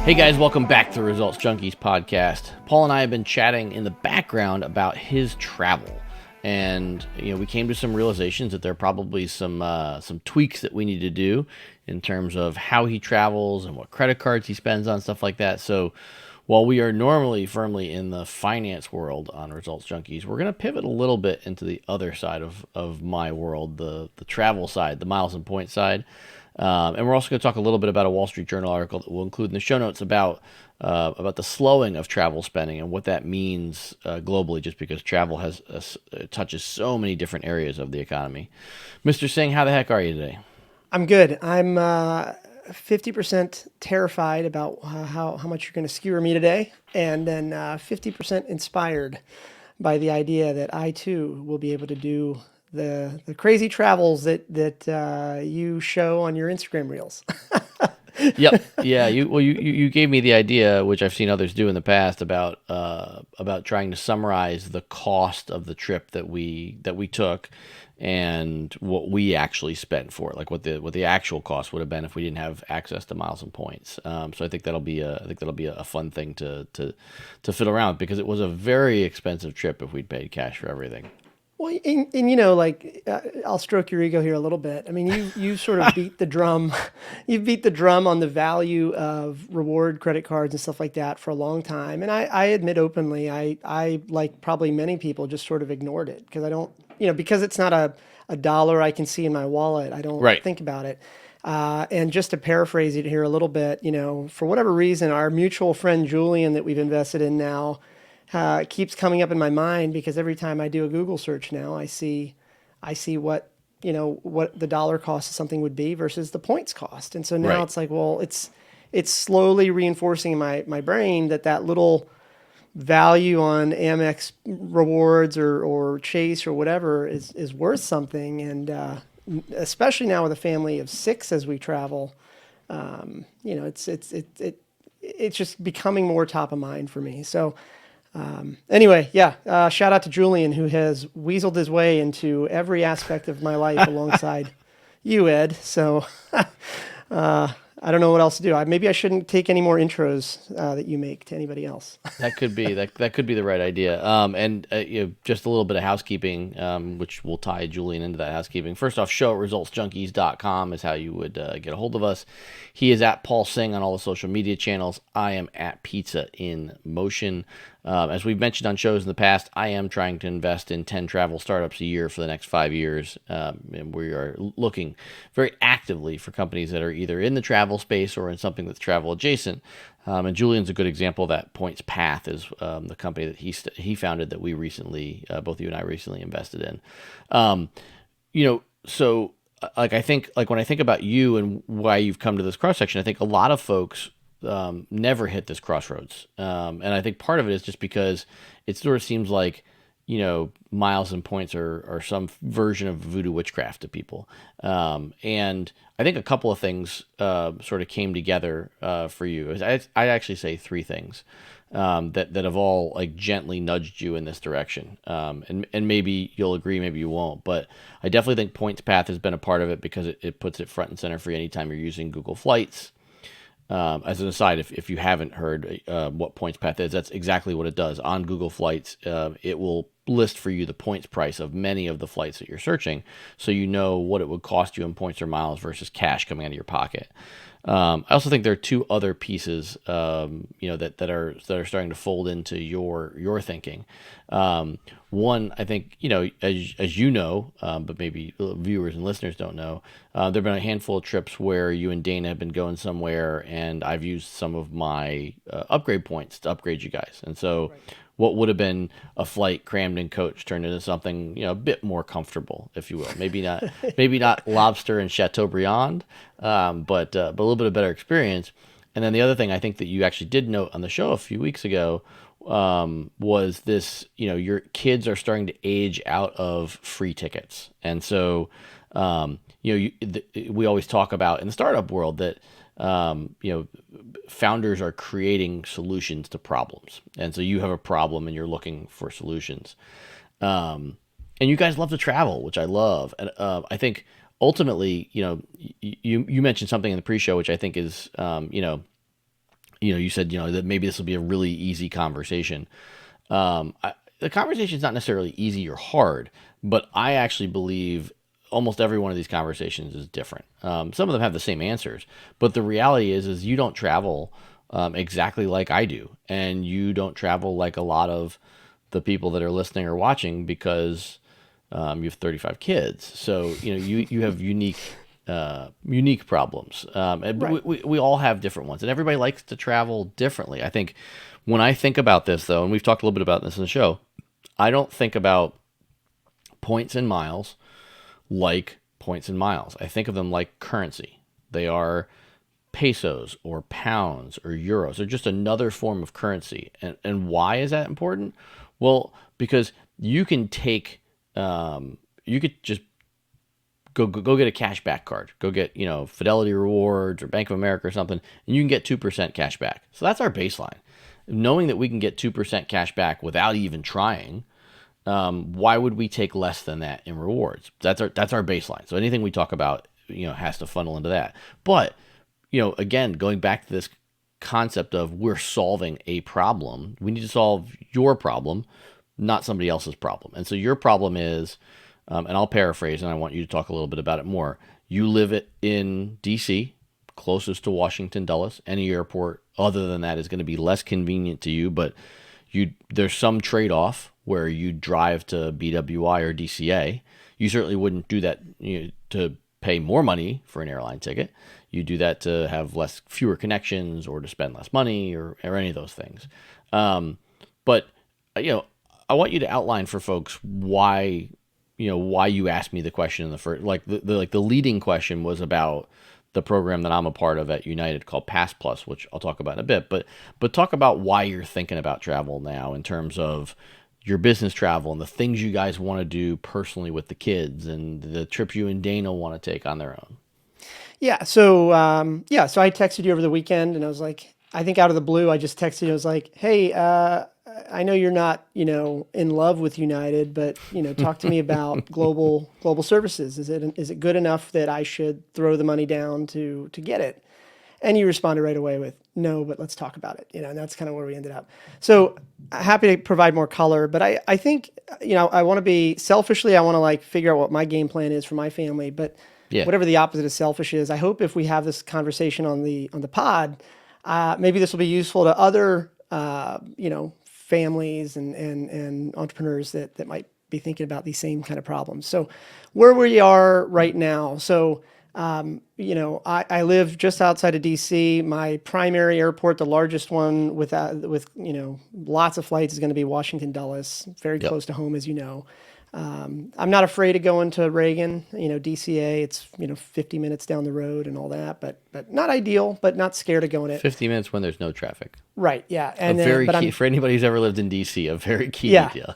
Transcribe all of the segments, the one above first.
Hey guys, welcome back to the Results Junkies podcast. Paul and I have been chatting in the background about his travel, and we came to some realizations that there are probably some tweaks that we need to do in terms of how he travels and what credit cards he spends on, stuff like that. So while we are normally firmly in the finance world on Results Junkies, we're going to pivot a little bit into the other side of my world, the travel side, the miles and points side. And we're also going to talk a little bit about a Wall Street Journal article that we'll include in the show notes about the slowing of travel spending and what that means globally, just because travel touches so many different areas of the economy. Mr. Singh, how the heck are you today? I'm good. I'm 50% terrified about how much you're going to skewer me today, and then 50% inspired by the idea that I too will be able to do the crazy travels that you show on your Instagram reels. Yep. Yeah. You gave me the idea, which I've seen others do in the past, about trying to summarize the cost of the trip that we took and what we actually spent for it, like what the actual cost would have been if we didn't have access to miles and points. So I think that'll be a fun thing to fiddle around with, because it was a very expensive trip if we'd paid cash for everything. Well, I'll stroke your ego here a little bit. I mean, you sort of beat the drum. You beat the drum on the value of reward credit cards and stuff like that for a long time. And I admit openly, I like probably many people just sort of ignored it because I don't, because it's not a dollar I can see in my wallet. I don't think about it. And just to paraphrase it here a little bit, for whatever reason, our mutual friend Julian that we've invested in now keeps coming up in my mind, because every time I do a Google search now, I see what the dollar cost of something would be versus the points cost. And so now it's like, well, it's slowly reinforcing in my brain that little value on Amex rewards or Chase or whatever is worth something. And especially now with a family of 6 as we travel, it's just becoming more top of mind for me. So anyway, shout out to Julian, who has weaseled his way into every aspect of my life alongside you, Ed. So I don't know what else to do. Maybe I shouldn't take any more intros that you make to anybody else. That could be the right idea. And just a little bit of housekeeping, which will tie Julian into that housekeeping. First off, show@resultsjunkies.com is how you would get a hold of us. He is at Paul Singh on all the social media channels. I am at Pizza in Motion. As we've mentioned on shows in the past, I am trying to invest in 10 travel startups a year for the next 5 years. And we are looking very actively for companies that are either in the travel space or in something that's travel adjacent. And Julian's a good example of that. Points Path is the company that he founded that we recently, both you and I recently invested in. So I think when I think about you and why you've come to this cross section, I think a lot of folks never hit this crossroads. And I think part of it is just because it sort of seems like, miles and points are some version of voodoo witchcraft to people. And I think a couple of things sort of came together for you. I'd actually say 3 things that have all like gently nudged you in this direction. And maybe you'll agree, maybe you won't. But I definitely think Points Path has been a part of it, because it puts it front and center for you anytime you're using Google Flights. As an aside, if you haven't heard what Points Path is, that's exactly what it does. On Google Flights, it will list for you the points price of many of the flights that you're searching, so you know what it would cost you in points or miles versus cash coming out of your pocket. I also think there are 2 other pieces, that are starting to fold into your thinking. One, I think, as you know, but maybe viewers and listeners don't know, there've been a handful of trips where you and Dana have been going somewhere, and I've used some of my upgrade points to upgrade you guys. And so, what would have been a flight crammed in coach turned into something a bit more comfortable, if you will. Maybe not lobster and Chateaubriand, but a little bit of better experience. And then the other thing I think that you actually did note on the show a few weeks ago was this. Your kids are starting to age out of free tickets, and so we always talk about in the startup world that founders are creating solutions to problems. And so you have a problem and you're looking for solutions. And you guys love to travel, which I love. And I think ultimately, you mentioned something in the pre-show, which I think is, you said, that maybe this will be a really easy conversation. The conversation is not necessarily easy or hard, but I actually believe almost every one of these conversations is different. Some of them have the same answers, but the reality is you don't travel exactly like I do, and you don't travel like a lot of the people that are listening or watching because you have 35 kids. So you have unique problems, and Right. we all have different ones, and everybody likes to travel differently. I think when I think about this, though, and we've talked a little bit about this in the show, I don't think about points and miles like points and miles. I think of them like currency. They are pesos or pounds or euros. They're just another form of currency. And why is that important? Well, because you can take, you could just go get a cash back card. Go get, Fidelity Rewards or Bank of America or something, and you can get 2% cash back. So that's our baseline. Knowing that we can get 2% cash back without even trying, why would we take less than that in rewards? That's our baseline. So anything we talk about, has to funnel into that. But, again, going back to this concept of we're solving a problem, we need to solve your problem, not somebody else's problem. And so your problem is, and I'll paraphrase, and I want you to talk a little bit about it more. You live in D.C., closest to Washington Dulles. Any airport other than that is going to be less convenient to you, but there's some trade-off where you drive to BWI or DCA. You certainly wouldn't do that to pay more money for an airline ticket. You do that to have fewer connections or to spend less money or any of those things. But I want you to outline for folks why you asked me the question in the first, the leading question was about the program that I'm a part of at United called Pass Plus, which I'll talk about in a bit. But talk about why you're thinking about travel now in terms of your business travel and the things you guys want to do personally with the kids and the trips you and Dana want to take on their own. Yeah. So I texted you over the weekend, and I was like, I think out of the blue, I just texted you. I was like, hey, I know you're not, in love with United, but talk to me about global services. Is it good enough that I should throw the money down to get it? And you responded right away with no, but let's talk about it. And that's kind of where we ended up. So happy to provide more color, but I think I want to be selfishly. I want to figure out what my game plan is for my family, but Yeah. whatever the opposite of selfish is, I hope if we have this conversation on the pod, maybe this will be useful to other families and entrepreneurs that might be thinking about these same kind of problems. So where we are right now. So I live just outside of DC. My primary airport, the largest one with lots of flights, is going to be Washington Dulles, very Yep. close to home, as you know. I'm not afraid of going to Reagan, DCA. It's 50 minutes down the road and all that, but not ideal, but not scared of going it. 50 minutes when there's no traffic. Right, yeah, A very key for anybody who's ever lived in DC. A very key yeah, detail.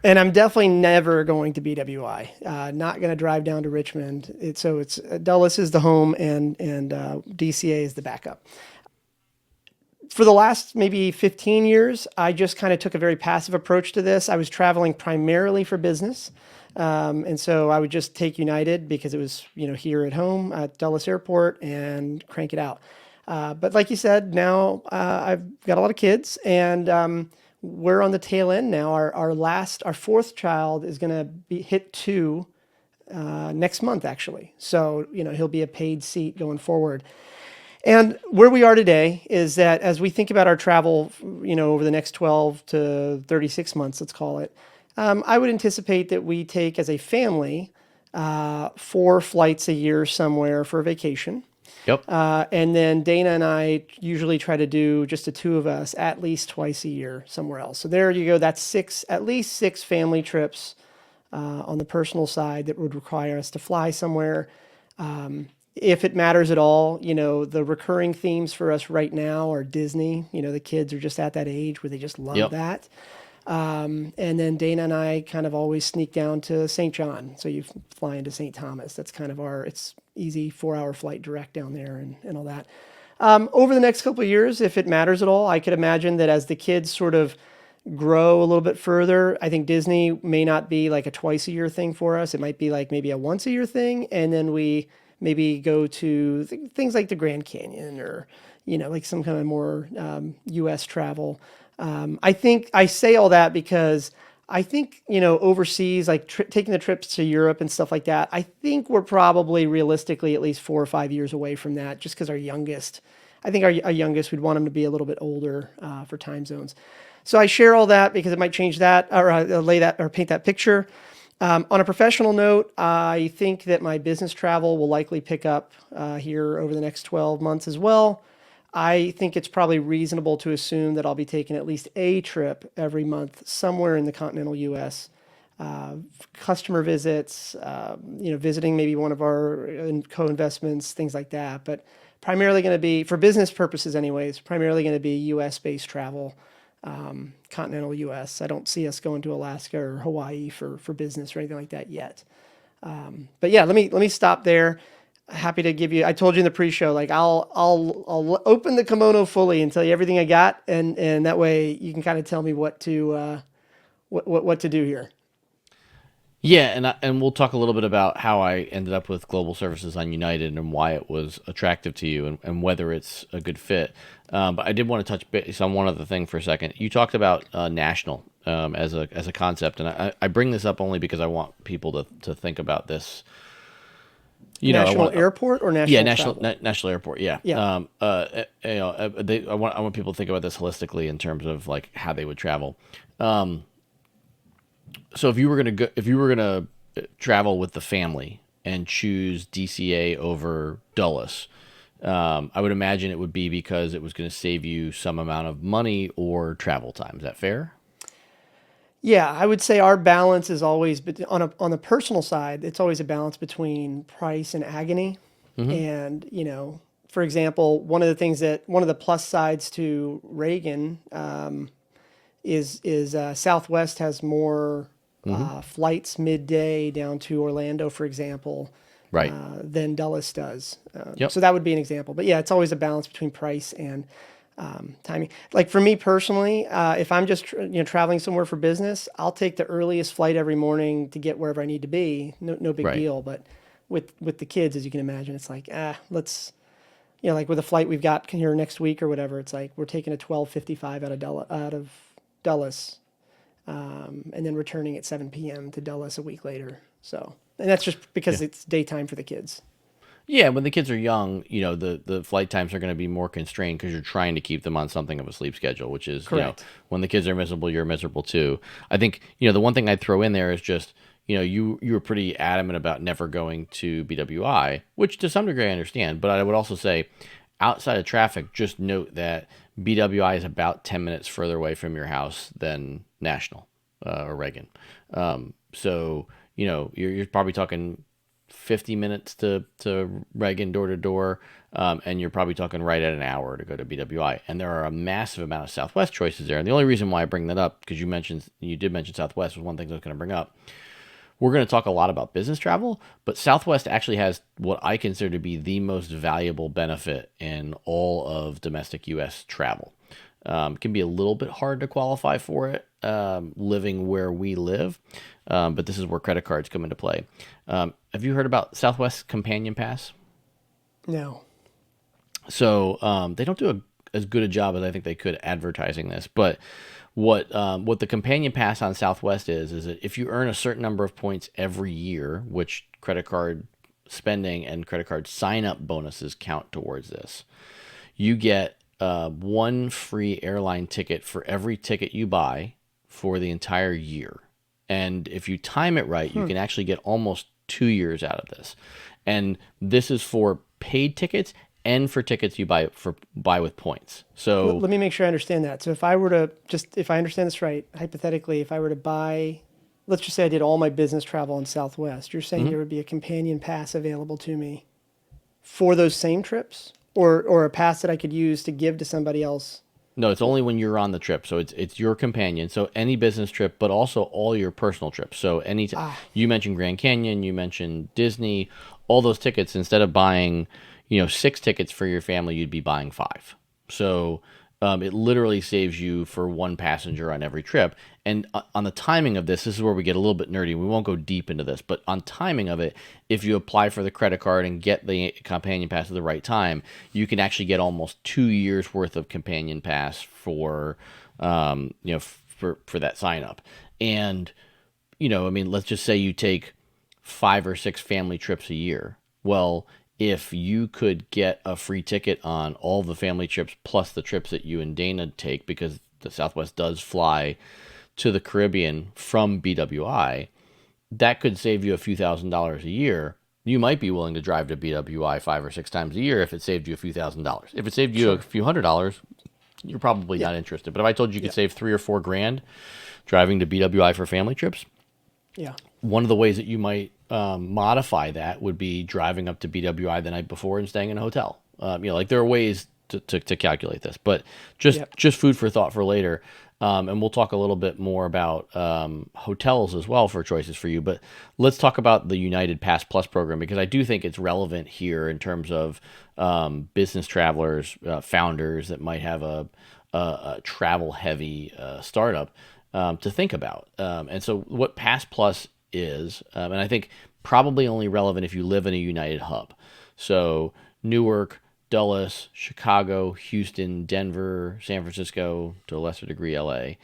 and I'm definitely never going to BWI. Not going to drive down to Richmond. It's Dulles is the home, and DCA is the backup. For the last maybe 15 years, I just kind of took a very passive approach to this. I was traveling primarily for business. And so I would just take United because it was, here at home at Dulles Airport and crank it out. But like you said, now I've got a lot of kids, and we're on the tail end now. Our fourth child is going to hit 2 next month, actually. So, he'll be a paid seat going forward. And where we are today is that as we think about our travel, over the next 12 to 36 months, let's call it, I would anticipate that we take as a family 4 flights a year somewhere for a vacation. Yep. And then Dana and I usually try to do just the 2 of us at least twice a year somewhere else. So there you go. That's at least 6 family trips on the personal side that would require us to fly somewhere. If it matters at all, the recurring themes for us right now are Disney. The kids are just at that age where they just love Yep. that. And then Dana and I kind of always sneak down to St. John. So you fly into St. Thomas. That's kind of it's easy 4-hour flight direct down there and all that. Over the next couple of years, if it matters at all, I could imagine that as the kids sort of grow a little bit further, I think Disney may not be like a twice a year thing for us. It might be like maybe a once a year thing. And then we maybe go to things like the Grand Canyon or, like some kind of more U.S. travel. I think I say all that because I think, overseas, like taking the trips to Europe and stuff like that, I think we're probably realistically at least 4 or 5 years away from that, just because I think our youngest, we'd want them to be a little bit older for time zones. So I share all that because it might change that or lay that or paint that picture. On a professional note, I think that my business travel will likely pick up here over the next 12 months as well. I think it's probably reasonable to assume that I'll be taking at least a trip every month somewhere in the continental U.S. Customer visits, visiting maybe one of our co-investments, things like that. But primarily going to be, for business purposes anyways, primarily going to be U.S. based travel, continental U.S. I don't see us going to Alaska or Hawaii for business or anything like that yet. But yeah, let me stop there. Happy to give you. I told you in the pre-show, like I'll open the kimono fully and tell you everything I got, and that way you can kind of tell me what to what to do here. Yeah, and we'll talk a little bit about how I ended up with global services on United and why it was attractive to you and whether it's a good fit. But I did want to touch base on one other thing for a second. You talked about national as a concept, and I bring this up only because I want people to think about this. I National want airport or yeah, national travel? national airport. Yeah. Yeah. I want people to think about this holistically in terms of like how they would travel. So if you were gonna travel with the family and choose DCA over Dulles, I would imagine it would be because it was going to save you some amount of money or travel time. Is that fair? Yeah, I would say our balance is always on the personal side. It's always a balance between price and agony. Mm-hmm. And for example, one of the plus sides to Reagan is Southwest has more Mm-hmm. flights midday down to Orlando, for example, Right. than Dulles does. Yep. So that would be an example. But yeah, it's always a balance between price and timing. Like for me personally, if I'm just traveling somewhere for business, I'll take the earliest flight every morning to get wherever I need to be. No big Right. deal. But with the kids, as you can imagine, it's like let's like with a flight we've got here next week or whatever. It's like we're taking a 12:55 out of Dulles, and then returning at 7 p.m. to Dulles a week later. So, and that's just Yeah. because it's daytime for the kids. Yeah, when the kids are young, the flight times are going to be more constrained because you're trying to keep them on something of a sleep schedule, which is, Correct. when the kids are miserable, you're miserable too. I think, the one thing I'd throw in there is just, you were pretty adamant about never going to BWI, which to some degree I understand, but I would also say outside of traffic, just note that BWI is about 10 minutes further away from your house than National or Reagan. So, you're probably talking 50 minutes to Reagan door to door, and you're probably talking right at an hour to go to BWI. And there are a massive amount of Southwest choices there. And the only reason why I bring that up, because you did mention Southwest was one thing I was going to bring up. We're going to talk a lot about business travel, but Southwest actually has what I consider to be the most valuable benefit in all of domestic U.S. travel. It can be a little bit hard to qualify for it living where we live, but this is where credit cards come into play. Have you heard about Southwest Companion Pass? No. So they don't do as good a job as I think they could advertising this, but what the Companion Pass on Southwest is that if you earn a certain number of points every year, which credit card spending and credit card sign up bonuses count towards this, you get one free airline ticket for every ticket you buy for the entire year. And if you time it right, you can actually get almost 2 years out of this. And this is for paid tickets and for tickets you buy with points. So Let me make sure I understand that. So if I understand this right, hypothetically, if I were to buy, let's just say I did all my business travel in Southwest, you're saying there would be a companion pass available to me for those same trips, or a pass that I could use to give to somebody else. no, it's only when you're on the trip. So it's your companion. So any business trip, but also all your personal trips. So you mentioned Grand Canyon, you mentioned Disney, all those tickets. Instead of buying, 6 tickets for your family, you'd be buying 5. So It literally saves you for one passenger on every trip. And on the timing of this is where we get a little bit nerdy. We won't go deep into this, but on timing of it, if you apply for the credit card and get the companion pass at the right time, you can actually get almost 2 years worth of companion pass for, for that sign up. And I mean, let's just say you take 5 or 6 family trips a year. Well, if you could get a free ticket on all the family trips plus the trips that you and Dana take, because the Southwest does fly to the Caribbean from BWI, that could save you a few $1,000s a year. You might be willing to drive to BWI 5 or 6 times a year if it saved you a few $1,000s. If it saved you a Sure. few $100s, you're probably Yeah. not interested. But if I told you you Yeah. could save 3 or 4 grand driving to BWI for family trips, Yeah. one of the ways that you might modify that would be driving up to BWI the night before and staying in a hotel. Like there are ways to calculate this, but Yep. just food for thought for later. And we'll talk a little bit more about hotels as well for choices for you. But let's talk about the United Pass Plus program, because I do think it's relevant here in terms of business travelers, founders that might have a travel heavy startup to think about. And so, what Pass Plus is, and I think probably only relevant if you live in a United hub. So, Newark, Dulles, Chicago, Houston, Denver, San Francisco, to a lesser degree, LA.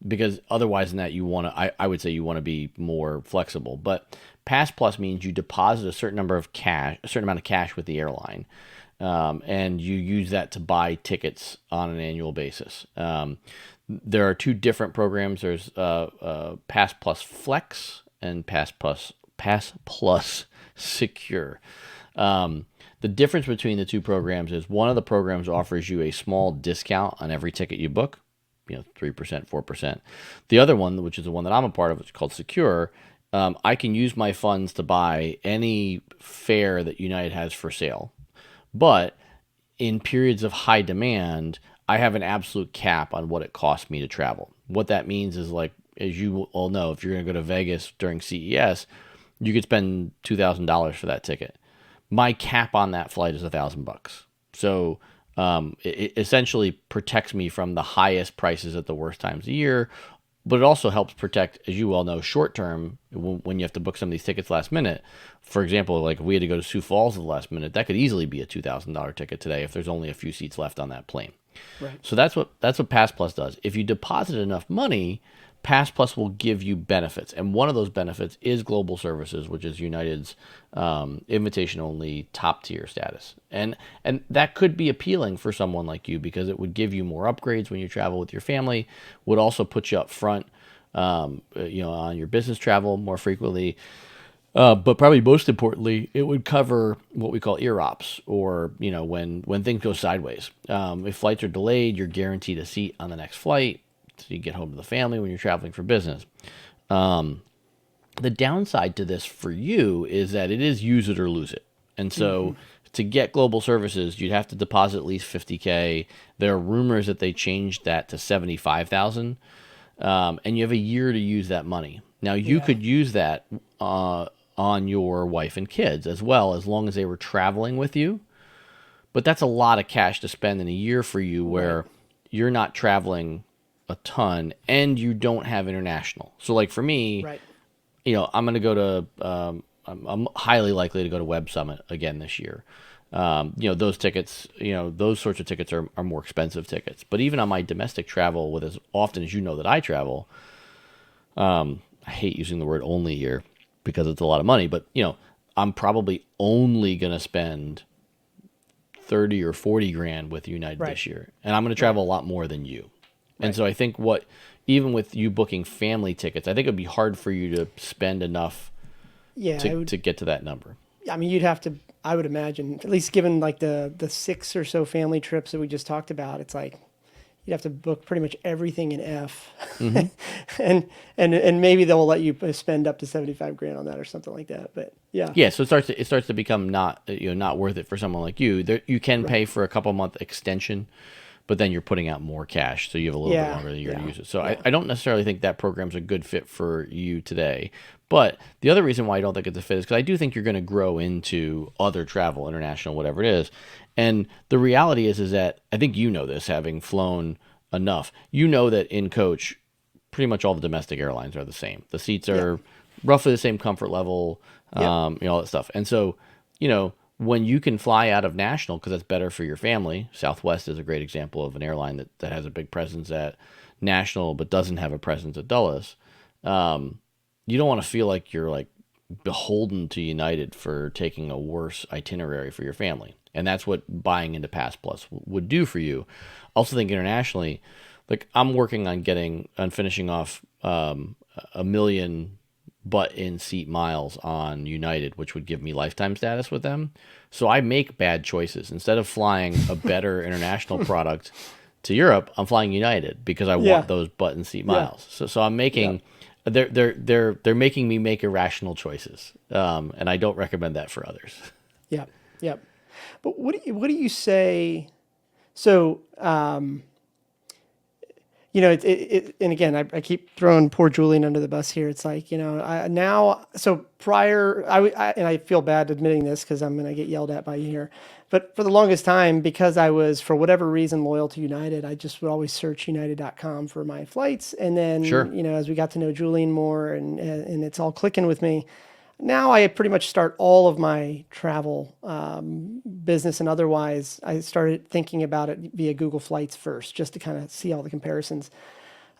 Because otherwise than that, I would say you want to be more flexible. But Pass Plus means you deposit a certain amount of cash with the airline, and you use that to buy tickets on an annual basis. There are two different programs. There's Pass Plus Flex and Pass Plus Secure. The difference between the two programs is one of the programs offers you a small discount on every ticket you book, 3%, 4%. The other one, which is the one that I'm a part of, which is called Secure, I can use my funds to buy any fare that United has for sale. But in periods of high demand, I have an absolute cap on what it costs me to travel. What that means is, like, as you all know, if you're going to go to Vegas during CES, you could spend $2,000 for that ticket. My cap on that flight is $1,000. So it essentially protects me from the highest prices at the worst times of the year, but it also helps protect, as you well know, short term when you have to book some of these tickets last minute. For example, like if we had to go to Sioux Falls at the last minute, that could easily be a $2,000 ticket today if there's only a few seats left on that plane. Right. So that's what Pass Plus does. If you deposit enough money, Pass Plus will give you benefits, and one of those benefits is global services, which is United's invitation only top tier status, and that could be appealing for someone like you because it would give you more upgrades when you travel with your family. Would also put you up front, on your business travel more frequently. But probably most importantly, it would cover what we call ear ops, or when things go sideways. If flights are delayed, you're guaranteed a seat on the next flight, so you get home to the family when you're traveling for business. The downside to this for you is that it is use it or lose it, and so to get global services, you'd have to deposit at least 50K. There are rumors that they changed that to 75,000, and you have a year to use that money. Now you Yeah. could use that on your wife and kids as well, as long as they were traveling with you. But that's a lot of cash to spend in a year for you Right. where you're not traveling a ton and you don't have international. So like for me, Right. I'm going to go to, I'm highly likely to go to Web Summit again this year. Those tickets, those sorts of tickets are more expensive tickets. But even on my domestic travel, with as often as you know that I travel, I hate using the word only here because it's a lot of money, but I'm probably only going to spend 30 or 40 grand with United Right. this year. And I'm going to Right. travel a lot more than you. And Right. so I think even with you booking family tickets, I think it'd be hard for you to spend enough Yeah. to, I would. to get to that number. I mean, you'd have to. I would imagine, at least given like the 6 or so family trips that we just talked about, it's like you'd have to book pretty much everything in F, Hmm. and maybe they'll let you spend up to 75 grand on that or something like that. But yeah. Yeah, so it starts to become not worth it for someone like you. You can Right. pay for a couple month extension, but then you're putting out more cash, so you have a little bit Yeah. longer than a year to Yeah. use it. So I, Yeah. I don't necessarily think that program's a good fit for you today. But the other reason why I don't think it's a fit is because I do think you're going to grow into other travel, international, whatever it is. And the reality is that I think you know this, having flown enough. You know that in coach, pretty much all the domestic airlines are the same. The seats Yeah. are roughly the same comfort level, Yep. all that stuff. And so, when you can fly out of national because that's better for your family. Southwest is a great example of an airline that has a big presence at national but doesn't have a presence at Dulles. You don't want to feel like you're like beholden to United for taking a worse itinerary for your family. And that's what buying into Pass Plus would do for you. Also think internationally, like I'm working on finishing off a million butt in seat miles on United, which would give me lifetime status with them. So I make bad choices. Instead of flying a better international product to Europe, I'm flying United because I want Yeah. those butt in seat Yeah. miles. So I'm Yeah. making they're making me make irrational choices, and I don't recommend that for others. Yeah. Yeah. But what do you say? So, and again, I keep throwing poor Julian under the bus here. It's like, so prior, and I feel bad admitting this because I'm going to get yelled at by you here. But for the longest time, because I was, for whatever reason, loyal to United, I just would always search united.com for my flights. And then, Sure. as we got to know Julian more and it's all clicking with me, now I pretty much start all of my travel business and otherwise. I started thinking about it via Google Flights first, just to kind of see all the comparisons.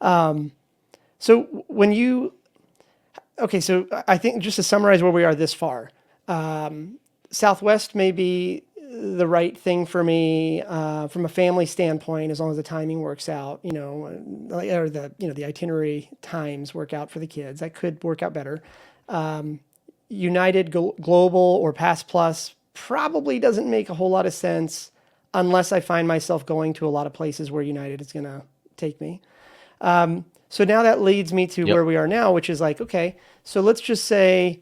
So when you, okay, so I think just to summarize where we are this far, Southwest may be the right thing for me from a family standpoint, as long as the timing works out, or the itinerary times work out for the kids. That could work out better. United Global or Pass Plus probably doesn't make a whole lot of sense unless I find myself going to a lot of places where United is going to take me. So now that leads me to Yep. where we are now, which is like, okay, so let's just say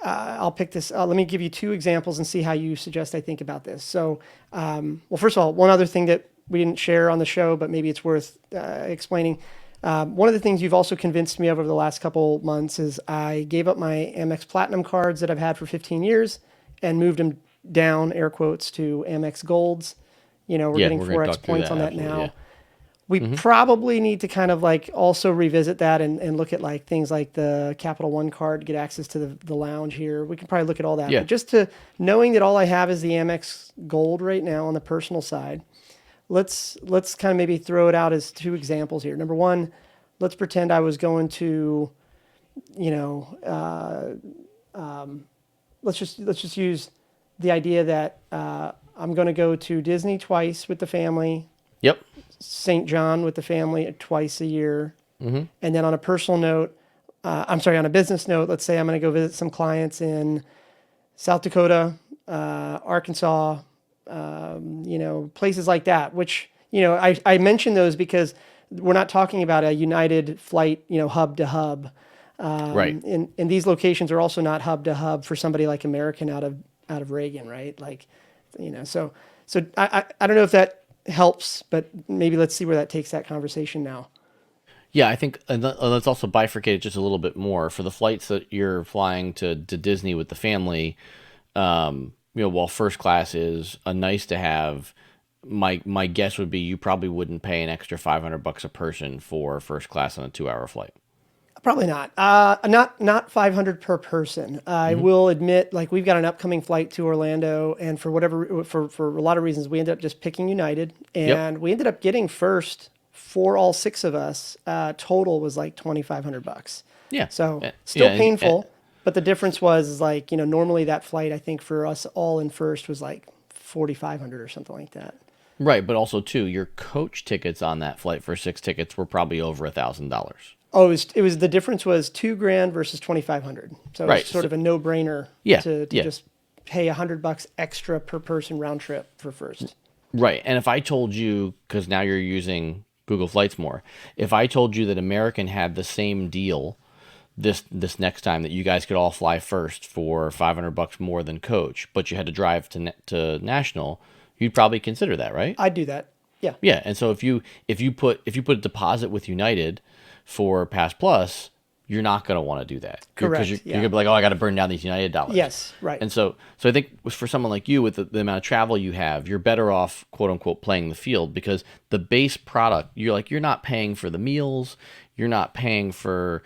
I'll pick this. Let me give you two examples and see how you suggest I think about this. So, well, first of all, one other thing that we didn't share on the show, but maybe it's worth explaining. One of the things you've also convinced me of over the last couple months is I gave up my Amex Platinum cards that I've had for 15 years and moved them down, air quotes, to Amex Golds. We're Yeah, getting we're going to 4x talk through points that. on that Absolutely. Yeah. now. We probably need to kind of like also revisit that and look at like things like the Capital One card, get access to the lounge here. We can probably look at all that. Yeah. But just to knowing that all I have is the Amex Gold right now on the personal side, let's kind of maybe throw it out as two examples here. Number one, let's pretend I was going to, you know, let's just use the idea that I'm going to go to Disney twice with the family, Yep. St. John with the family twice a year, and then on a personal note, on a business note, let's say I'm going to go visit some clients in South Dakota, Arkansas, places like that, which, I mention those because we're not talking about a United flight, hub to hub. Right. And these locations are also not hub to hub for somebody like American out of Reagan, right? Like, so I don't know if that helps, but maybe let's see where that takes that conversation now. Yeah, I think, and let's also bifurcate it just a little bit more for the flights that you're flying to Disney with the family. While first class is a nice to have, my guess would be you probably wouldn't pay an extra $500 a person for first class on a 2 hour flight. Probably not. Not 500 per person. I will admit, like we've got an upcoming flight to Orlando, and for a lot of reasons, we ended up just picking United, Yep. and we ended up getting first for all six of us. Total was like $2,500. Yeah. So Yeah. still painful, but the difference was like normally that flight I think for us all in first was like 4,500 or something like that. Right, but also too, your coach tickets on that flight for 6 tickets were probably over $1,000. Oh, it was the difference was 2 grand versus 2,500. So Right. it's sort of a no brainer Yeah. to Yeah. just pay $100 extra per person round trip for first. Right. And if I told you, because now you're using Google Flights more, if I told you that American had the same deal this next time, that you guys could all fly first for $500 more than coach, but you had to drive to national, you'd probably consider that, right? I'd do that. Yeah. Yeah. And so if you put a deposit with United for Pass Plus, you're not going to want to do that. Because Correct. you're going to be like, oh, I got to burn down these United dollars. Yes. Right. And so I think for someone like you, with the amount of travel you have, you're better off, quote unquote, playing the field, because the base product, you're not paying for the meals. You're paying for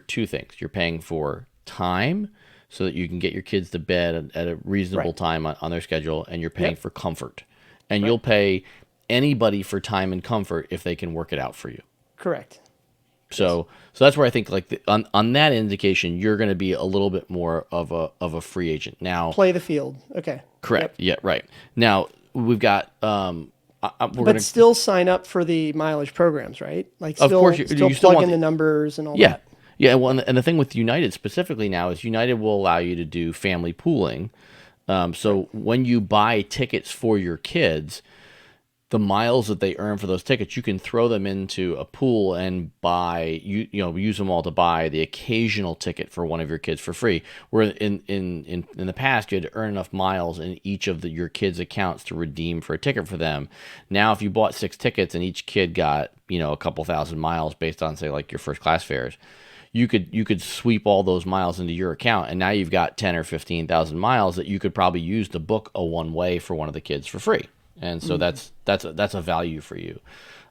two things. You're paying for time, so that you can get your kids to bed at a reasonable Right. time on their schedule, and you're paying Yep. for comfort. And Right. you'll pay anybody for time and comfort if they can work it out for you. Correct. So that's where I think, like, on that indication, you're going to be a little bit more of a free agent now. Play the field. Okay. Correct. Yep. Yeah. Right. Now we've got we're But gonna. still sign up for the mileage programs, right? Like Of still, course, still you still plug want in the numbers and all Yeah. that. Yeah. Well, and the thing with United specifically now is United will allow you to do family pooling. So when you buy tickets for your kids, the miles that they earn for those tickets, you can throw them into a pool and use them all to buy the occasional ticket for one of your kids for free. Where in the past, you had to earn enough miles in each of your kids' accounts to redeem for a ticket for them. Now, if you bought 6 tickets and each kid got, a couple thousand miles based on, say, like your first class fares, you could sweep all those miles into your account, and now you've got 10 or 15,000 miles that you could probably use to book a one way for one of the kids for free. And so that's a value for you.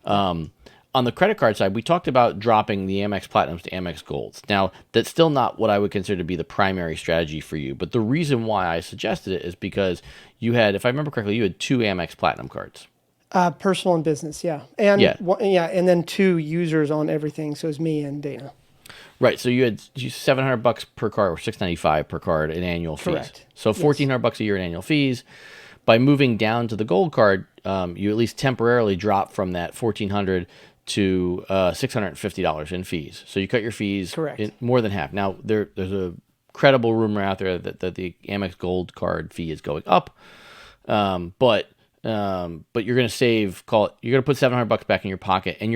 On the credit card side, we talked about dropping the Amex Platinums to Amex Golds. Now, that's still not what I would consider to be the primary strategy for you. But the reason why I suggested it is because you had, if I remember correctly, you had 2 Amex Platinum cards. Personal and business, yeah, and Yeah. and then 2 users on everything. So it's me and Dana. Right, so you had $700 per card, or $695 per card in annual fees. Correct. So $1,400 a year in annual fees. By moving down to the gold card, you at least temporarily drop from that $1,400 to $650 in fees. So you cut your fees Correct. more than half. Now there's a credible rumor out there that the Amex Gold card fee is going up, but you're going to save. You're going to put $700 back in your pocket, and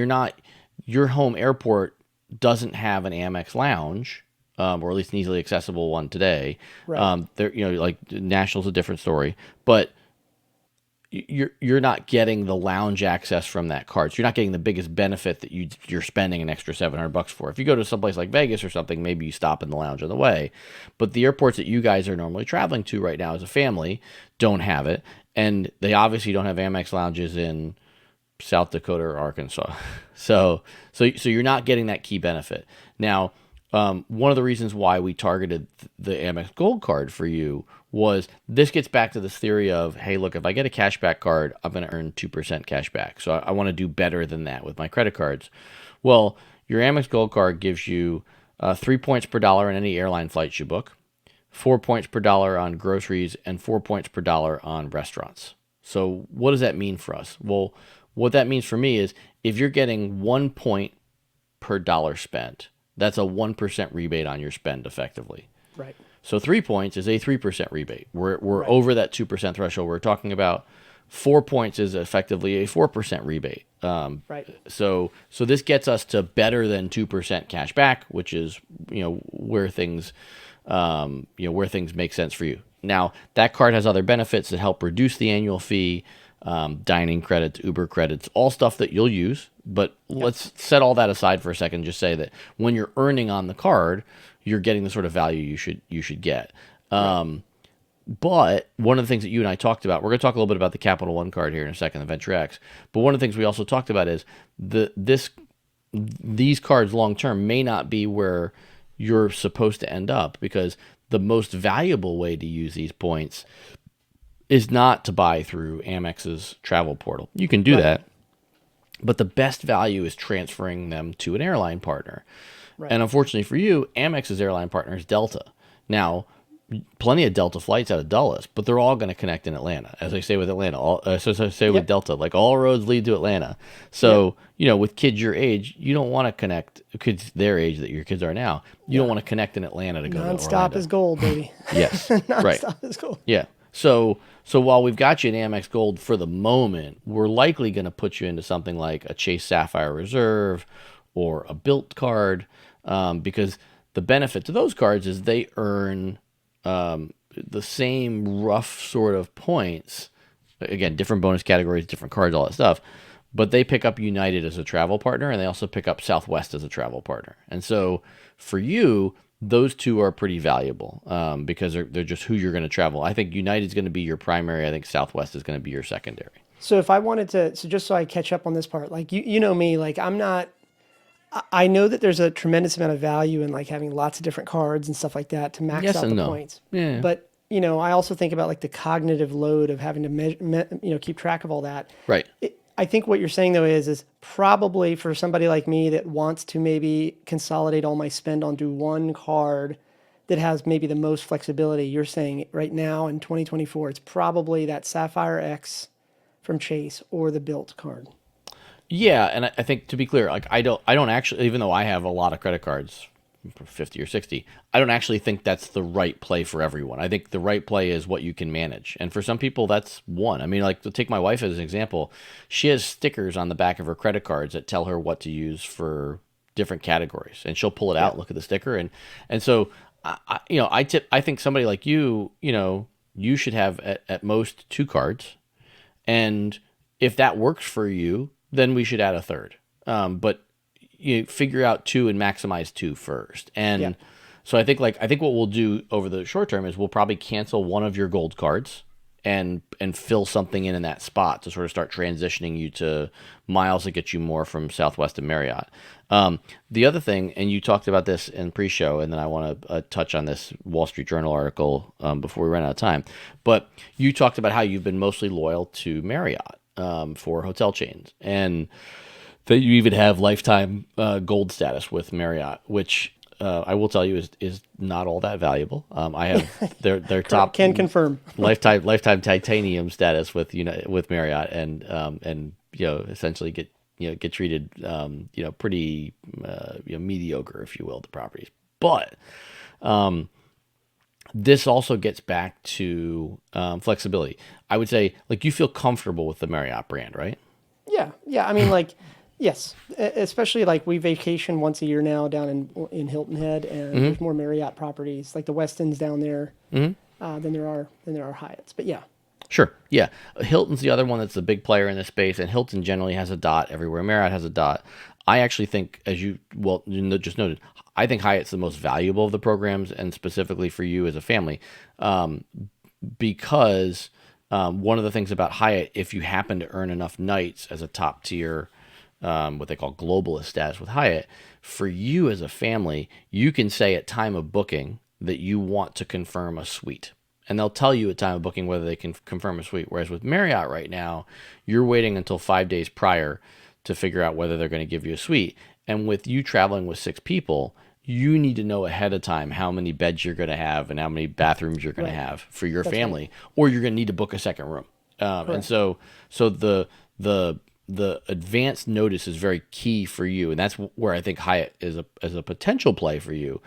your home airport doesn't have an Amex lounge. Or at least an easily accessible one today. Right. Like National's a different story, but you're not getting the lounge access from that card. So you're not getting the biggest benefit that you're spending an extra $700 for. If you go to someplace like Vegas or something, maybe you stop in the lounge on the way. But the airports that you guys are normally traveling to right now as a family don't have it, and they obviously don't have Amex lounges in South Dakota or Arkansas. So you're not getting that key benefit. Now, one of the reasons why we targeted the Amex Gold card for you was this gets back to this theory of, hey, look, if I get a cashback card, I'm going to earn 2% cash back. So I want to do better than that with my credit cards. Well, your Amex Gold card gives you 3 points per dollar in any airline flights you book, 4 points per dollar on groceries, and 4 points per dollar on restaurants. So what does that mean for us? Well, what that means for me is if you're getting 1 point per dollar spent, that's a 1% rebate on your spend effectively. Right. So 3 points is a 3% rebate. We're Right. over that 2% threshold. We're talking about 4 points is effectively a 4% rebate. Right. So this gets us to better than 2% cash back, which is where things make sense for you. Now that card has other benefits that help reduce the annual fee, dining credits, Uber credits, all stuff that you'll use. But let's set all that aside for a second. And just say that when you're earning on the card, you're getting the sort of value you should get. But one of the things that you and I talked about, we're going to talk a little bit about the Capital One card here in a second, the Venture X. But one of the things we also talked about is these cards long term may not be where you're supposed to end up, because the most valuable way to use these points is not to buy through Amex's travel portal. You can do that, but the best value is transferring them to an airline partner. Right. And unfortunately for you, Amex's airline partner is Delta. Now, plenty of Delta flights out of Dulles, but they're all going to connect in Atlanta. As I say with Atlanta, with Delta, like all roads lead to Atlanta. So, with kids your age, you don't want to connect, kids their age that your kids are now, you don't want to connect in Atlanta to go to Orlando. Non-stop is gold, baby. Yes, right. Non-stop is gold. Yeah. So while we've got you in Amex Gold for the moment, we're likely going to put you into something like a Chase Sapphire Reserve or a Bilt card, because the benefit to those cards is they earn the same rough sort of points. Again, different bonus categories, different cards, all that stuff. but they pick up United as a travel partner, and they also pick up Southwest as a travel partner. And so for you, those two are pretty valuable because they're just who you're going to travel. I think United's going to be your primary. I think Southwest is going to be your secondary. So if I wanted to, so just so I catch up on this part, like you know me, like I'm not. I know that there's a tremendous amount of value in like having lots of different cards and stuff like that to max Yes out the and no. points. Yeah. But I also think about like the cognitive load of having to keep track of all that. Right. I think what you're saying though is probably for somebody like me that wants to maybe consolidate all my spend onto one card that has maybe the most flexibility. You're saying right now in 2024, it's probably that Sapphire X from Chase or the Built card. Yeah, and I think to be clear, like I don't actually, even though I have a lot of credit cards, 50 or 60, I don't actually think that's the right play for everyone. I think the right play is what you can manage. And for some people, that's one. I mean, like to take my wife as an example, she has stickers on the back of her credit cards that tell her what to use for different categories. And she'll pull it Yeah. out, look at the sticker. And so, I think somebody like you should have at most two cards. And if that works for you, then we should add a third. But you figure out two and maximize two first. Yeah. And so I think what we'll do over the short term is we'll probably cancel one of your gold cards and fill something in that spot to sort of start transitioning you to miles that get you more from Southwest and Marriott. The other thing, and you talked about this in pre-show, and then I want to touch on this Wall Street Journal article before we run out of time. But you talked about how you've been mostly loyal to Marriott for hotel chains, and that you even have lifetime gold status with Marriott, which I will tell you is not all that valuable. I have their top Can confirm. lifetime titanium status with Marriott, and essentially get treated pretty mediocre, if you will, the properties. But this also gets back to flexibility. I would say like you feel comfortable with the Marriott brand, right? Yeah, yeah. I mean, like, yes, especially like we vacation once a year now down in Hilton Head, and there's more Marriott properties, like the Westin's down there, than there are Hyatts. But yeah, Sure. Yeah. Hilton's the other one that's the big player in this space, and Hilton generally has a dot everywhere. Marriott has a dot. I actually think, as just noted, I think Hyatt's the most valuable of the programs, and specifically for you as a family, because one of the things about Hyatt, if you happen to earn enough nights as a top tier, what they call globalist status with Hyatt, for you as a family, you can say at time of booking that you want to confirm a suite. And they'll tell you at time of booking whether they can confirm a suite. Whereas with Marriott right now, you're waiting until 5 days prior to figure out whether they're going to give you a suite. And with you traveling with six people, you need to know ahead of time how many beds you're going to have and how many bathrooms you're going to right. have for your That's right. family, or you're going to need to book a second room. And Correct. so the advanced notice is very key for you, and that's where I think Hyatt is a potential play for you.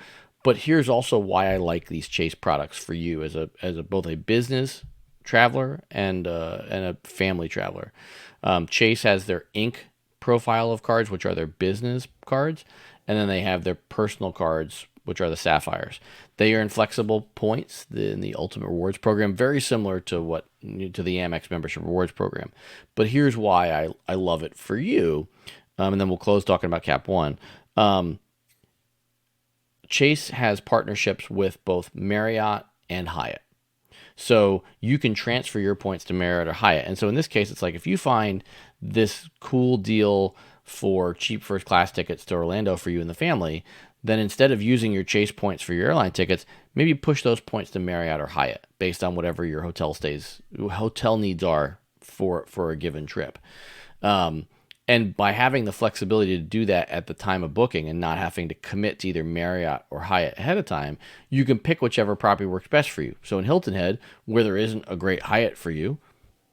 But here's also why I like these Chase products for you as a both a business traveler and a family traveler. Chase has their Inc. profile of cards, which are their business cards, and then they have their personal cards, which are the Sapphires. They earn flexible points in the Ultimate Rewards program, very similar to the Amex membership rewards program. But here's why I love it for you, and then we'll close talking about Cap One. Chase has partnerships with both Marriott and Hyatt. So you can transfer your points to Marriott or Hyatt. And so in this case, it's like if you find this cool deal for cheap first class tickets to Orlando for you and the family, then instead of using your Chase points for your airline tickets, maybe push those points to Marriott or Hyatt based on whatever your hotel needs are for a given trip. And by having the flexibility to do that at the time of booking and not having to commit to either Marriott or Hyatt ahead of time, you can pick whichever property works best for you. So in Hilton Head, where there isn't a great Hyatt for you,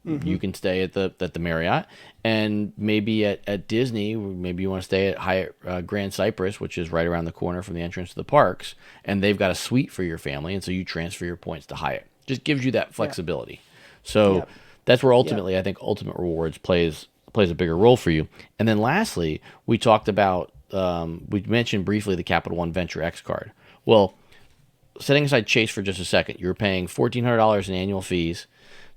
you can stay at the Marriott, and maybe at Disney, maybe you want to stay at Hyatt Grand Cypress, which is right around the corner from the entrance to the parks, and they've got a suite for your family, and so you transfer your points to Hyatt. Just gives you that Yeah. flexibility. So Yep. that's where Yep. ultimately I think Ultimate Rewards plays a bigger role for you. And then lastly, we talked about we mentioned briefly the Capital One Venture X card. Well, setting aside Chase for just a second, you're paying $1,400 in annual fees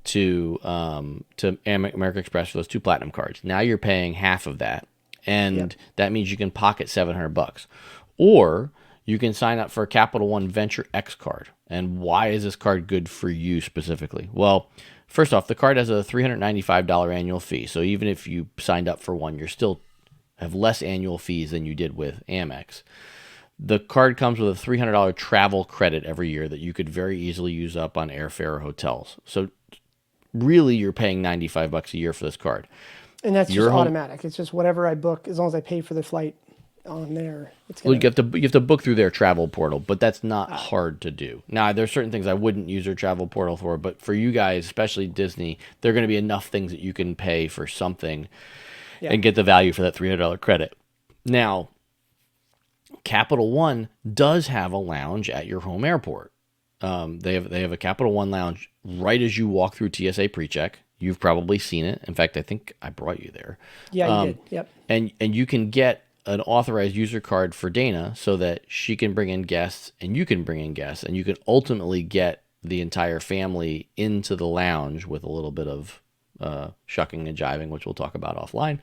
to American Express for those 2 platinum cards. Now you're paying half of that, Yep. and that means you can pocket $700. Or you can sign up for a Capital One Venture X card. And why is this card good for you specifically? Well, first off, the card has a $395 annual fee. So even if you signed up for one, you're still have less annual fees than you did with Amex. The card comes with a $300 travel credit every year that you could very easily use up on airfare or hotels. So really, you're paying $95 a year for this card. And that's just Your home, automatic. It's just whatever I book, as long as I pay for the flight on there, it's well, gonna. you have to book through their travel portal, but that's not hard to do. Now, there's certain things I wouldn't use their travel portal for, but for you guys, especially Disney, there are going to be enough things that you can pay for something Yeah. and get the value for that $300 credit. Now, Capital One does have a lounge at your home airport. They have a Capital One lounge right as you walk through TSA PreCheck. You've probably seen it. In fact, I think I brought you there. Yeah, you did. Yep. And you can get an authorized user card for Dana so that she can bring in guests and you can bring in guests, and you can ultimately get the entire family into the lounge with a little bit of shucking and jiving, which we'll talk about offline.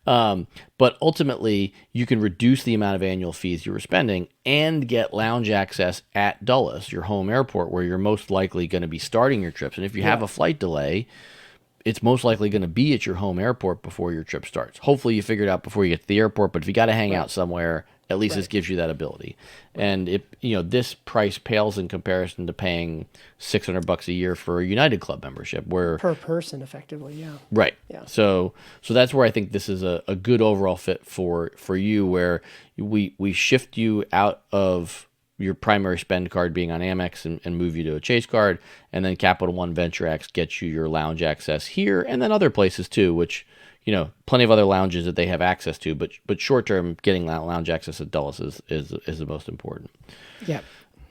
But ultimately, you can reduce the amount of annual fees you were spending and get lounge access at Dulles, your home airport, where you're most likely going to be starting your trips. And if you have a flight delay, it's most likely going to be at your home airport before your trip starts. Hopefully you figure it out before you get to the airport, but if you got to hang out somewhere, at least this gives you that ability. And this price pales in comparison to paying $600 a year for a United Club membership, where Per person, effectively. Yeah. right. Yeah. So that's where I think this is a good overall fit for you, where we shift you out of your primary spend card being on Amex and move you to a Chase card, and then Capital One Venture X gets you your lounge access here and then other places too, which plenty of other lounges that they have access to, but short term getting lounge access at Dulles is the most important. Yeah.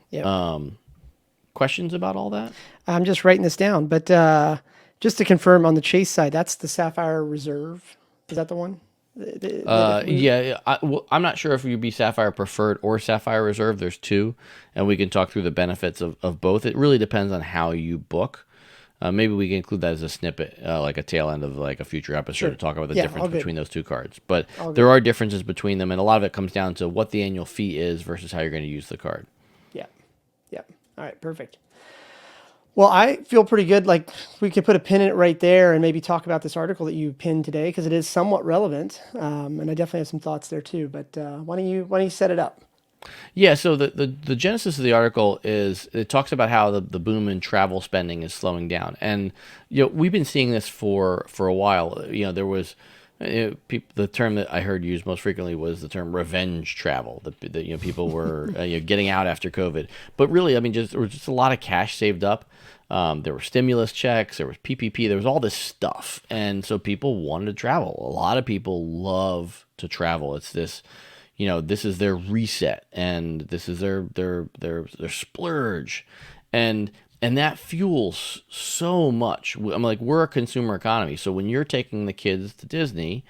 Yeah. Questions about all that? I'm just writing this down, but just to confirm on the Chase side, that's the Sapphire Reserve. Is that the one? Yeah, I'm not sure if you'd be Sapphire Preferred or Sapphire Reserve. There's two, and we can talk through the benefits of both. It really depends on how you book. Maybe we can include that as a snippet, like a tail end of like a future episode to talk about the difference between those two cards. But there are differences between them, and a lot of it comes down to what the annual fee is versus how you're going to use the card. Yeah. Yeah. All right. Perfect. Well, I feel pretty good. Like we could put a pin in it right there and maybe talk about this article that you pinned today because it is somewhat relevant, and I definitely have some thoughts there too. But why don't you set it up? Yeah, so the genesis of the article is it talks about how the boom in travel spending is slowing down, and we've been seeing this for a while. There was the term that I heard used most frequently was the term revenge travel. That people were getting out after COVID, but really, I mean, there was just a lot of cash saved up. There were stimulus checks, there was PPP, there was all this stuff, and so people wanted to travel. A lot of people love to travel. It's this. This is their reset, and this is their splurge, and that fuels so much. I'm like, we're a consumer economy, so when you're taking the kids to Disney,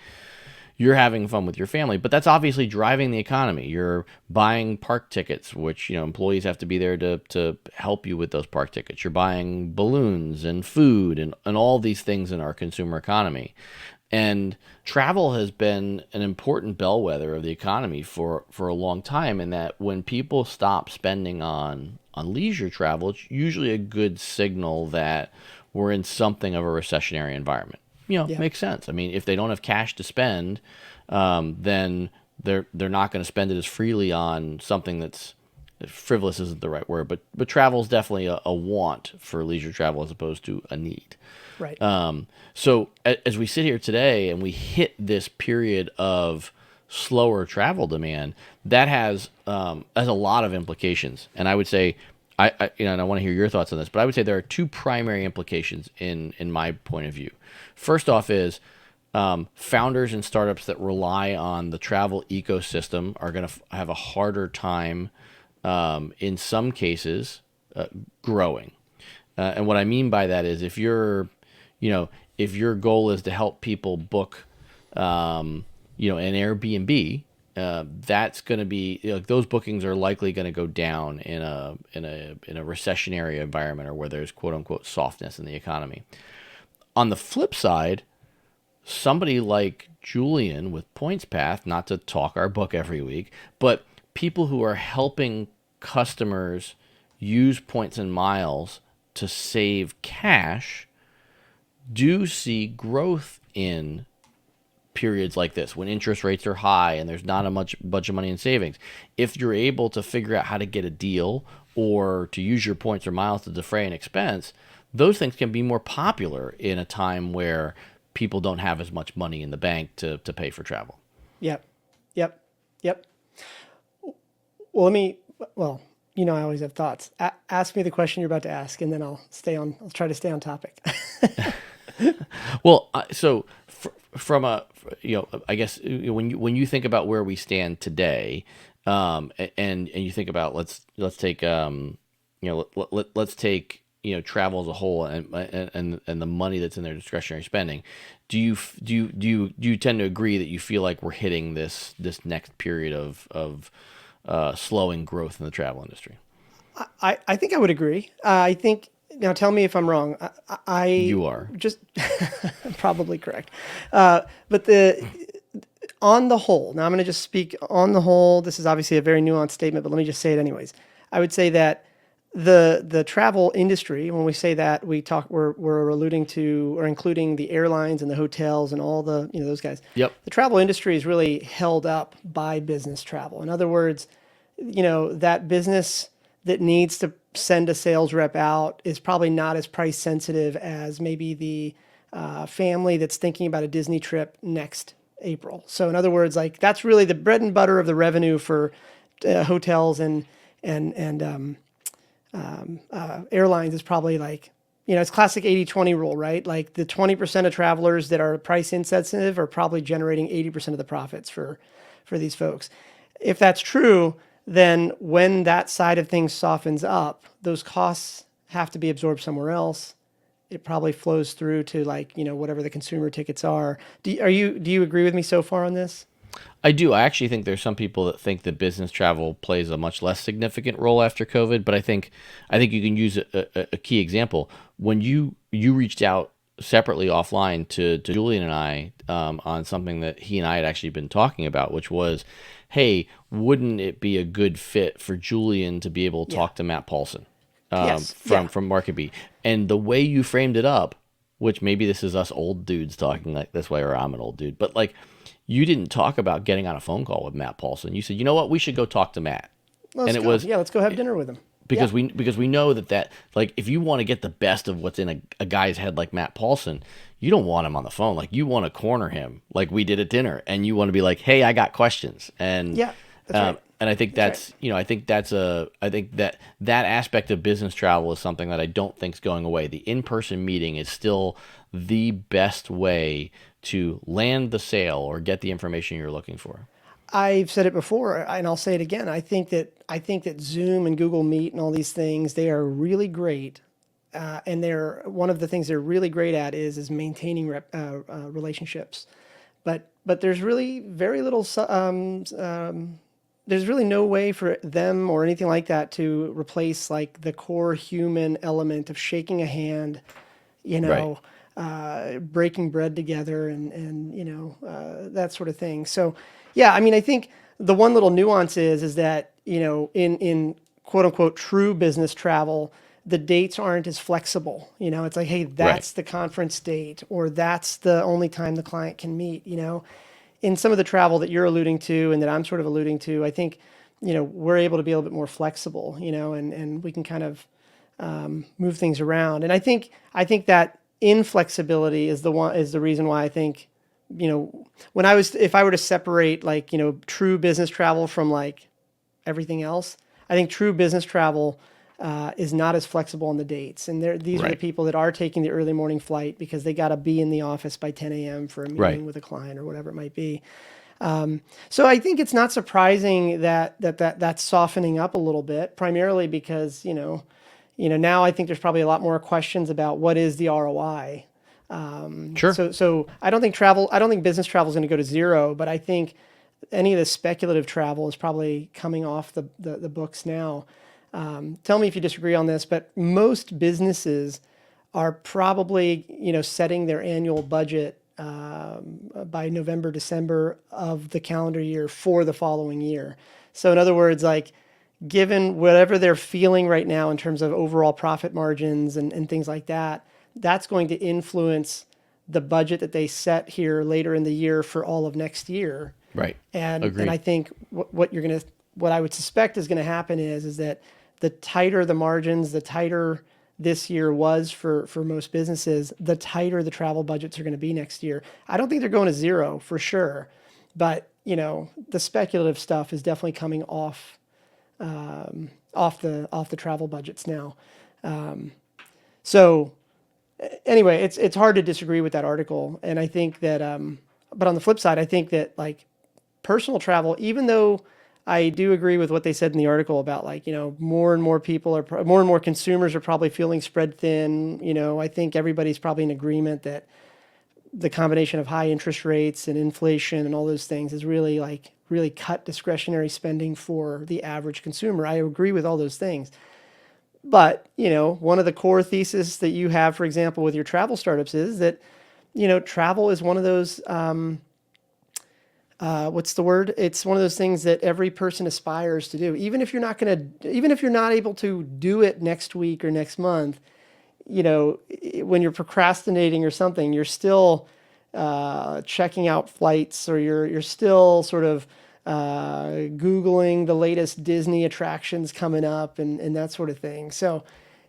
you're having fun with your family, but that's obviously driving the economy. You're buying park tickets, which employees have to be there to help you with those park tickets. You're buying balloons and food and all these things in our consumer economy. And travel has been an important bellwether of the economy for a long time, in that when people stop spending on leisure travel, it's usually a good signal that we're in something of a recessionary environment. Makes sense. I mean, if they don't have cash to spend, then they're not going to spend it as freely on something that's frivolous isn't the right word, but travel is definitely a want for leisure travel as opposed to a need. Right. So as we sit here today and we hit this period of slower travel demand, that has a lot of implications. And I would say, and I want to hear your thoughts on this, but I would say there are two primary implications in my point of view. First off is founders and startups that rely on the travel ecosystem are going to have a harder time, in some cases, growing. And what I mean by that is if your goal is to help people book, an Airbnb, that's going to be, like, those bookings are likely going to go down in a recessionary environment, or where there's quote unquote softness in the economy. On the flip side, somebody like Julian with PointsPath, not to talk our book every week, but people who are helping customers use points and miles to save cash, do see growth in periods like this when interest rates are high and there's not a much bunch of money in savings. If you're able to figure out how to get a deal or to use your points or miles to defray an expense, those things can be more popular in a time where people don't have as much money in the bank to pay for travel. Yep. Yep. Yep. Well, let me, well, I always have thoughts. Ask me the question you're about to ask, and then I'll try to stay on topic. Well, so from I guess when you think about where we stand today, and you think about, let's take let's take travel as a whole, and the money that's in their discretionary spending. Do you tend to agree that you feel like we're hitting this next period of slowing growth in the travel industry? I think I would agree. I think, now tell me if I'm wrong. I You are. just probably correct. But on the whole, now I'm going to just speak on the whole. This is obviously a very nuanced statement, but let me just say it anyways. I would say that the travel industry, when we say that, we're alluding to or including the airlines and the hotels and all the, those guys. Yep. The travel industry is really held up by business travel. In other words, that business that needs to send a sales rep out is probably not as price sensitive as maybe the family that's thinking about a Disney trip next April. So in other words, like, that's really the bread and butter of the revenue for hotels and airlines is probably like, it's classic 80-20 rule, right? Like, the 20% of travelers that are price insensitive are probably generating 80% of the profits for these folks. If that's true, then when that side of things softens up, those costs have to be absorbed somewhere else. It probably flows through to, like, whatever the consumer tickets are. Do you agree with me so far on this? I do. I actually think there's some people that think that business travel plays a much less significant role after COVID, but I think you can use a key example. When you reached out separately offline to Julian and I, on something that he and I had actually been talking about, which was, hey, wouldn't it be a good fit for Julian to be able to talk to Matt Paulson, Yes. from MarketBeat? And the way you framed it up, which maybe this is us old dudes talking like this way, or I'm an old dude, but, like, you didn't talk about getting on a phone call with Matt Paulson. You said, you know what, we should go talk to Matt. Let's go have dinner with him. Because we know that, like, if you want to get the best of what's in a guy's head like Matt Paulson, you don't want him on the phone. Like, you want to corner him like we did at dinner, and you want to be like, hey, I got questions. And Yeah, that's right. and I think that's I think that aspect of business travel is something that I don't think is going away. The in-person meeting is still the best way to land the sale or get the information you're looking for. I've said it before, and I'll say it again. I think that Zoom and Google Meet and all these things, they are really great, and they're one of the things they're really great at is maintaining relationships. But there's really very little. There's really no way for them or anything like that to replace, like, the core human element of shaking a hand, Right. breaking bread together, and that sort of thing. So, yeah, I mean, I think the one little nuance is that, in quote unquote true business travel, the dates aren't as flexible. It's like, hey, that's Right. the conference date, or that's the only time the client can meet. In some of the travel that you're alluding to and that I'm sort of alluding to, I think, we're able to be a little bit more flexible, and we can kind of move things around. And I think that inflexibility is the reason why I think, if I were to separate, like, true business travel from, like, everything else, I think true business travel is not as flexible on the dates. And these are the Right. people that are taking the early morning flight because they got to be in the office by 10 a.m. for a meeting Right. with a client or whatever it might be. So I think it's not surprising that's softening up a little bit, primarily because, now I think there's probably a lot more questions about what is the ROI. Sure. So I don't think business travel is going to go to zero, but I think any of the speculative travel is probably coming off the books now. Tell me if you disagree on this, but most businesses are probably, setting their annual budget by November, December of the calendar year for the following year. So in other words, like given whatever they're feeling right now in terms of overall profit margins and things like that, that's going to influence the budget that they set here later in the year for all of next year. Right. And I Agreed. think what I would suspect is gonna happen is that the tighter the margins, the tighter this year was for most businesses, the tighter the travel budgets are going to be next year. I don't think they're going to zero for sure, but the speculative stuff is definitely coming off the travel budgets now. So anyway, it's hard to disagree with that article, and I think that but on the flip side, I think that like personal travel, even though I do agree with what they said in the article about like, more and more people more and more consumers are probably feeling spread thin. I think everybody's probably in agreement that the combination of high interest rates and inflation and all those things is really cut discretionary spending for the average consumer. I agree with all those things. But, one of the core theses that you have, for example, with your travel startups is that, travel is one of those what's the word? It's one of those things that every person aspires to do. Even if you're not able to do it next week or next month, when you're procrastinating or something, you're still checking out flights, or you're still sort of Googling the latest Disney attractions coming up and that sort of thing. So,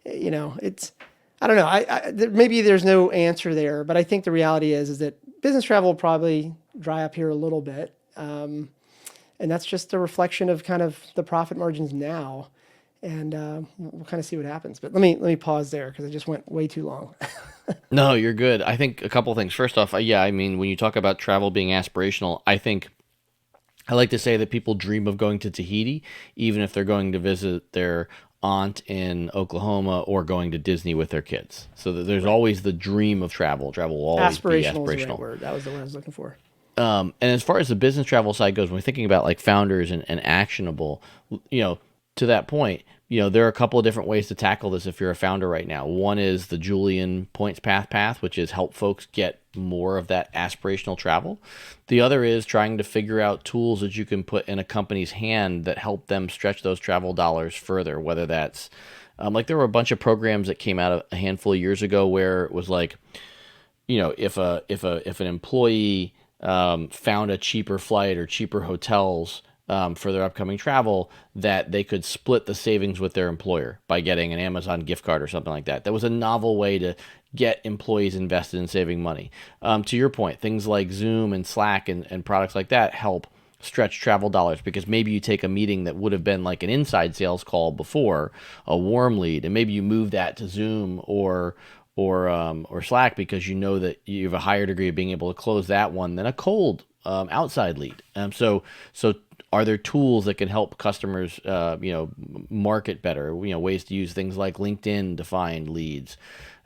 it's, I don't know. Maybe there's no answer there, but I think the reality is that business travel will probably dry up here a little bit, and that's just a reflection of kind of the profit margins now, and we'll kind of see what happens. But let me pause there because I just went way too long. No, you're good. I think a couple things. First off, yeah, I mean, when you talk about travel being aspirational, I think I like to say that people dream of going to Tahiti, even if they're going to visit their aunt in Oklahoma or going to Disney with their kids. So that there's Right. always the dream of travel. Travel will always be Aspirational is the right aspirational. word. That was the word I was looking for. And as far as the business travel side goes, when we're thinking about like founders and actionable, you know, to that point, there are a couple of different ways to tackle this if you're a founder right now. One is the Julian Points path, which is help folks get more of that aspirational travel. The other is trying to figure out tools that you can put in a company's hand that help them stretch those travel dollars further, whether that's like there were a bunch of programs that came out a handful of years ago where it was like, if an employee found a cheaper flight or cheaper hotels for their upcoming travel, that they could split the savings with their employer by getting an Amazon gift card or something like that. That was a novel way to get employees invested in saving money. To your point, things like Zoom and Slack and products like that help stretch travel dollars, because maybe you take a meeting that would have been like an inside sales call before, a warm lead, and maybe you move that to Zoom or Slack, because you know that you have a higher degree of being able to close that one than a cold outside lead. So are there tools that can help customers market better? Ways to use things like LinkedIn to find leads.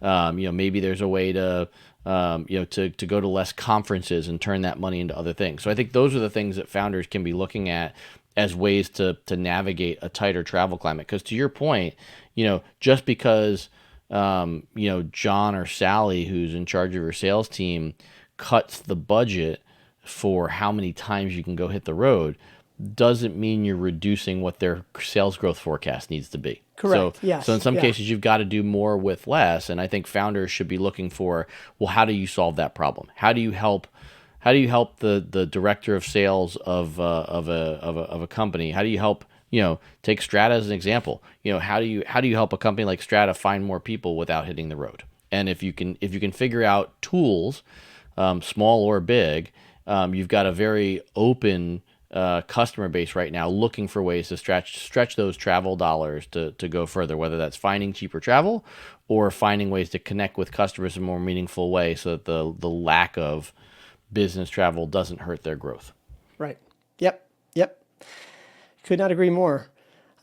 Maybe there's a way to to go to less conferences and turn that money into other things. So I think those are the things that founders can be looking at as ways to navigate a tighter travel climate. Because to your point, just because John or Sally, who's in charge of your sales team, cuts the budget for how many times you can go hit the road, doesn't mean you're reducing what their sales growth forecast needs to be. So, Correct. so in Yes. some Yeah. cases, you've got to do more with less. And I think founders should be looking for, well, how do you solve that problem? How do you help? How do you help the director of sales of a company? How do you help, take Strata as an example? How do you help a company like Strata find more people without hitting the road? And if you can figure out tools, small or big, you've got a very open customer base right now looking for ways to stretch those travel dollars to go further, whether that's finding cheaper travel or finding ways to connect with customers in a more meaningful way, so that the lack of business travel doesn't hurt their growth. Right. Yep. Yep. Could not agree more.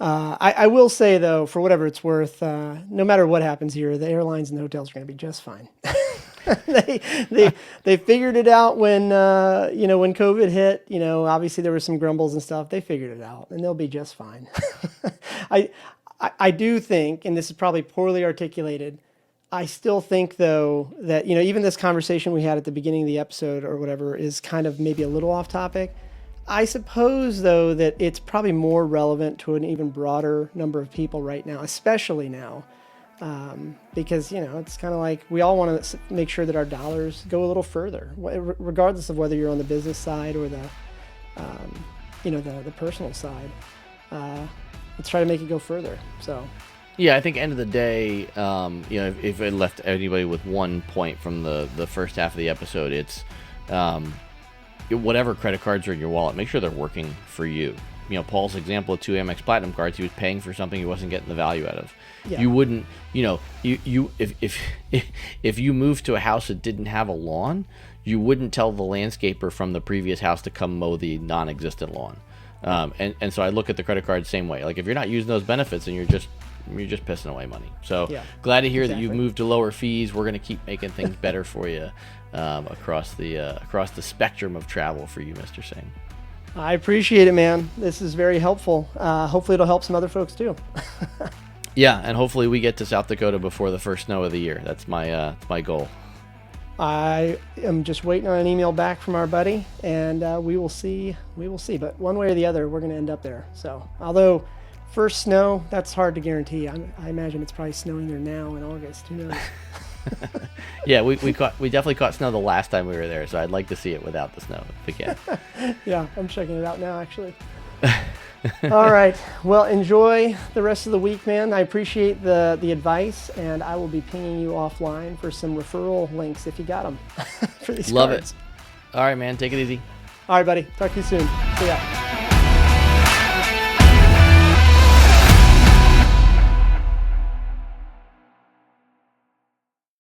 I will say though, for whatever it's worth, no matter what happens here, the airlines and the hotels are going to be just fine. they they figured it out when when COVID hit. Obviously there were some grumbles and stuff. They figured it out, and they'll be just fine. I, I do think, and this is probably poorly articulated. I still think though that even this conversation we had at the beginning of the episode or whatever is kind of maybe a little off topic. I suppose though that it's probably more relevant to an even broader number of people right now, especially now. Because it's kind of like we all want to make sure that our dollars go a little further, regardless of whether you're on the business side or the personal side. Let's try to make it go further. So, yeah, I think end of the day, if it left anybody with one point from the first half of the episode, it's whatever credit cards are in your wallet, make sure they're working for you. Paul's example of 2 Amex Platinum cards, he was paying for something he wasn't getting the value out of. Yeah. You wouldn't, if you moved to a house that didn't have a lawn, you wouldn't tell the landscaper from the previous house to come mow the non-existent lawn. And so I look at the credit card the same way. Like if you're not using those benefits, then you're just pissing away money. So glad to hear that you've moved to lower fees. We're going to keep making things better for you across the spectrum of travel for you, Mr. Singh. I appreciate it, man. This is very helpful. Hopefully it'll help some other folks too. Yeah, and hopefully we get to South Dakota before the first snow of the year. That's my goal. I am just waiting on an email back from our buddy, and we will see. But one way or the other, we're going to end up there. So, although first snow, that's hard to guarantee. I imagine it's probably snowing there now in August. Who knows? Yeah, we definitely caught snow the last time we were there, so I'd like to see it without the snow if we can. Yeah, I'm checking it out now, actually. All right. Well, enjoy the rest of the week, man. I appreciate the advice, and I will be pinging you offline for some referral links if you got them for these Love cards. it. All right, man. Take it easy. All right, buddy. Talk to you soon. See ya.